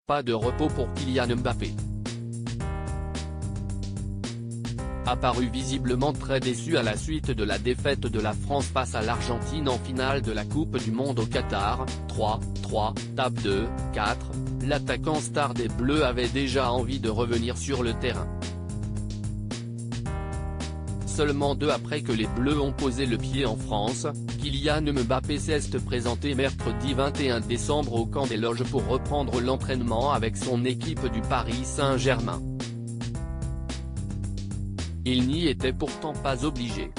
Pas de repos pour Kylian Mbappé. Apparu visiblement très déçu à la suite de la défaite de la France face à l'Argentine en finale de la Coupe du Monde au Qatar, 3-3, tape 2, 4, l'attaquant star des Bleus avait déjà envie de revenir sur le terrain. Seulement 2 après que les Bleus ont posé le pied en France, Kylian Mbappé s'est présenté mercredi 21 décembre au camp des Loges pour reprendre l'entraînement avec son équipe du Paris Saint-Germain. Il n'y était pourtant pas obligé.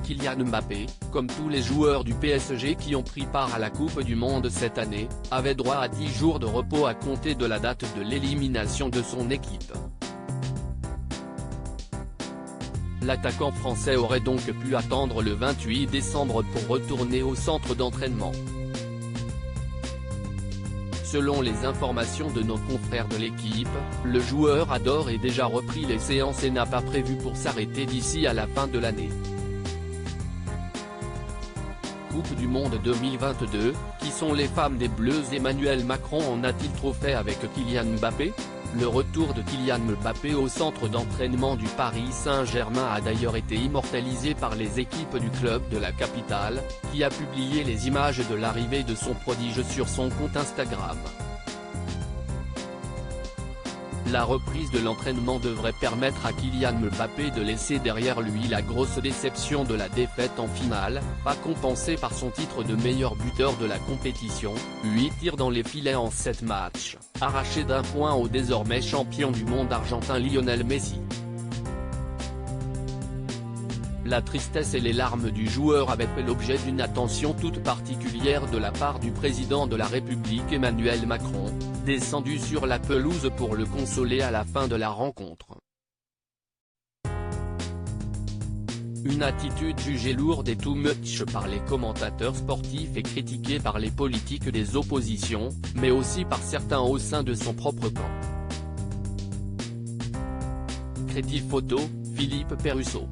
Kylian Mbappé, comme tous les joueurs du PSG qui ont pris part à la Coupe du Monde cette année, avait droit à 10 jours de repos à compter de la date de l'élimination de son équipe. L'attaquant français aurait donc pu attendre le 28 décembre pour retourner au centre d'entraînement. Selon les informations de nos confrères de l'équipe, le joueur a d'ores et déjà repris les séances et n'a pas prévu pour s'arrêter d'ici à la fin de l'année. Coupe du Monde 2022, qui sont les femmes des Bleus? Emmanuel Macron en a-t-il trop fait avec Kylian Mbappé? Le retour de Kylian Mbappé au centre d'entraînement du Paris Saint-Germain a d'ailleurs été immortalisé par les équipes du club de la capitale, qui a publié les images de l'arrivée de son prodige sur son compte Instagram. La reprise de l'entraînement devrait permettre à Kylian Mbappé de laisser derrière lui la grosse déception de la défaite en finale, pas compensée par son titre de meilleur buteur de la compétition, 8 tirs dans les filets en 7 matchs, arraché d'un point au désormais champion du monde argentin Lionel Messi. La tristesse et les larmes du joueur avaient fait l'objet d'une attention toute particulière de la part du président de la République Emmanuel Macron, descendu sur la pelouse pour le consoler à la fin de la rencontre. Une attitude jugée lourde et too much par les commentateurs sportifs et critiquée par les politiques des oppositions, mais aussi par certains au sein de son propre camp. Critique photo, Philippe Perusso.